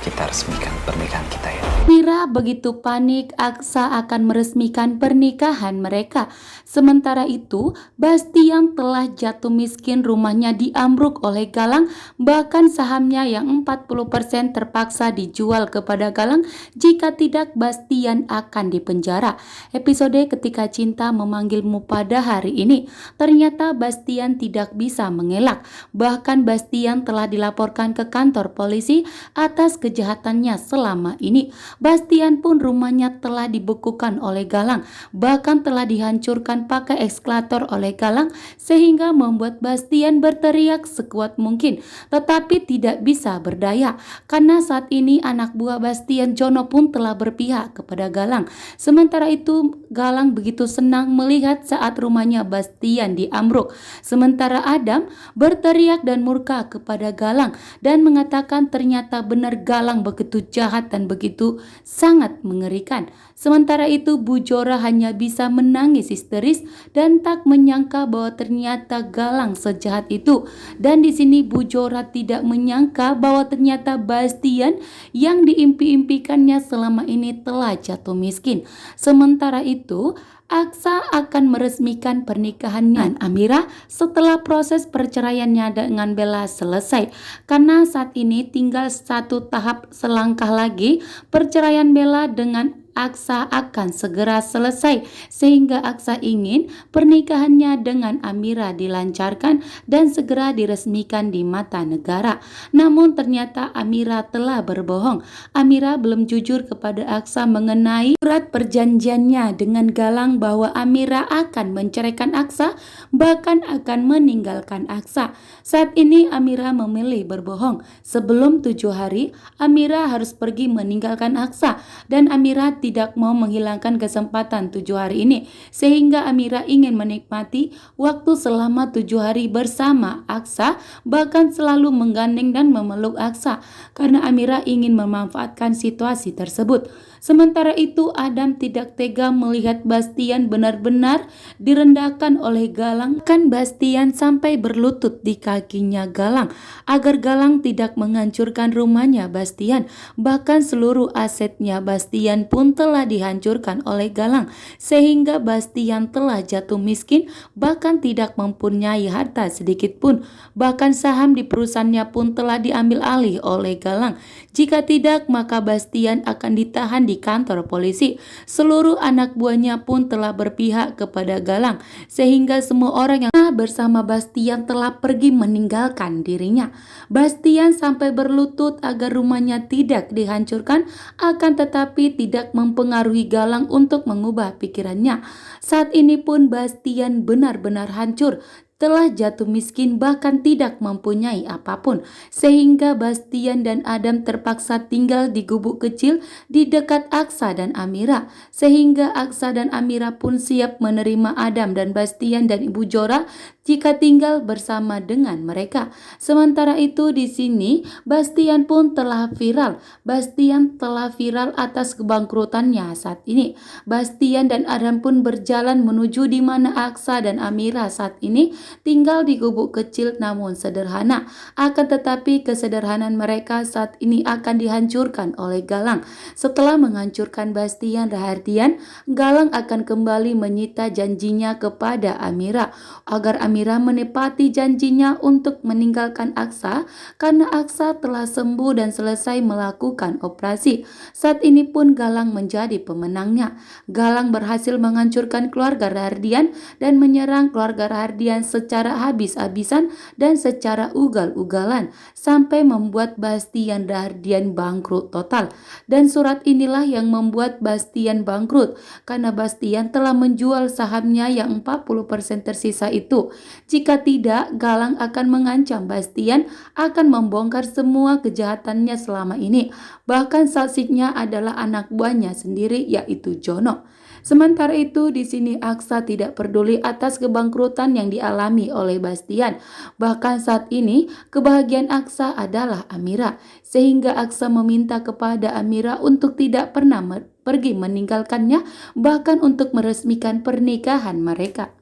kita resmikan pernikahan kita ya. Mira begitu panik Aksa akan meresmikan pernikahan mereka. Sementara itu, Bastian telah jatuh miskin, rumahnya diambruk oleh Galang, bahkan sahamnya yang 40% terpaksa dijual kepada Galang, jika tidak Bastian akan dipenjara. Episode Ketika Cinta Memanggilmu pada hari ini, ternyata Bastian tidak bisa mengelak. Bahkan Bastian telah dilaporkan ke kantor polisi atas kejahatannya selama ini. Bastian pun rumahnya telah dibekukan oleh Galang, bahkan telah dihancurkan pakai eskalator oleh Galang, sehingga membuat Bastian berteriak sekuat mungkin, tetapi tidak bisa berdaya karena saat ini anak buah Bastian, Jono, pun telah berpihak kepada Galang. Sementara itu Galang begitu senang melihat saat rumahnya Bastian diambruk, sementara Adam berteriak dan murka kepada Galang dan mengatakan ternyata benar Galang begitu jahat dan begitu sangat mengerikan. Sementara itu Bu Jora hanya bisa menangis histeris dan tak menyangka bahwa ternyata Galang sejahat itu. Dan di sini Bu Jora tidak menyangka bahwa ternyata Bastian yang diimpi-impikannya selama ini telah jatuh miskin. Sementara itu Aksa akan meresmikan pernikahannya dengan Amira setelah proses perceraiannya dengan Bella selesai. Karena saat ini tinggal satu tahap selangkah lagi, perceraian Bella dengan Aksa akan segera selesai, sehingga Aksa ingin pernikahannya dengan Amira dilancarkan dan segera diresmikan di mata negara. Namun ternyata Amira telah berbohong. Amira belum jujur kepada Aksa mengenai surat perjanjiannya dengan Galang bahwa Amira akan menceraikan Aksa, bahkan akan meninggalkan Aksa. Saat ini Amira memilih berbohong. Sebelum 7 hari Amira harus pergi meninggalkan Aksa, dan Amira tidak mau menghilangkan kesempatan 7 hari ini, sehingga Amira ingin menikmati waktu selama 7 hari bersama Aksa, bahkan selalu menggandeng dan memeluk Aksa karena Amira ingin memanfaatkan situasi tersebut. Sementara itu Adam tidak tega melihat Bastian benar-benar direndahkan oleh Galang. Kan Bastian sampai berlutut di kakinya Galang agar Galang tidak menghancurkan rumahnya Bastian. Bahkan seluruh asetnya Bastian pun telah dihancurkan oleh Galang, sehingga Bastian telah jatuh miskin, bahkan tidak mempunyai harta sedikit pun. Bahkan saham di perusahaannya pun telah diambil alih oleh Galang. Jika tidak, maka Bastian akan ditahan di kantor polisi. Seluruh anak buahnya pun telah berpihak kepada Galang, sehingga semua orang yang bersama Bastian telah pergi meninggalkan dirinya. Bastian sampai berlutut agar rumahnya tidak dihancurkan, akan tetapi tidak mempengaruhi Galang untuk mengubah pikirannya. Saat ini pun Bastian benar-benar hancur, telah jatuh miskin, bahkan tidak mempunyai apapun, sehingga Bastian dan Adam terpaksa tinggal di gubuk kecil di dekat Aksa dan Amira, sehingga Aksa dan Amira pun siap menerima Adam dan Bastian dan Ibu Jora jika tinggal bersama dengan mereka. Sementara itu di sini Bastian pun telah viral. Bastian telah viral atas kebangkrutannya saat ini. Bastian dan Adam pun berjalan menuju di mana Aksa dan Amira saat ini tinggal di gubuk kecil namun sederhana. Akan tetapi kesederhanaan mereka saat ini akan dihancurkan oleh Galang. Setelah menghancurkan Bastian Rahardian, Galang akan kembali menyita janjinya kepada Amira agar Amira menepati janjinya untuk meninggalkan Aksa karena Aksa telah sembuh dan selesai melakukan operasi. Saat ini pun Galang menjadi pemenangnya. Galang berhasil menghancurkan keluarga Rahardian dan menyerang keluarga Rahardian secara habis-habisan dan secara ugal-ugalan sampai membuat Bastian Rahardian bangkrut total. Dan surat inilah yang membuat Bastian bangkrut karena Bastian telah menjual sahamnya yang 40% tersisa itu. Jika tidak, Galang akan mengancam Bastian akan membongkar semua kejahatannya selama ini. Bahkan saksinya adalah anak buahnya sendiri, yaitu Jono. Sementara itu di sini Aksa tidak peduli atas kebangkrutan yang dialami oleh Bastian. Bahkan saat ini kebahagiaan Aksa adalah Amira, sehingga Aksa meminta kepada Amira untuk tidak pernah pergi meninggalkannya, bahkan untuk meresmikan pernikahan mereka.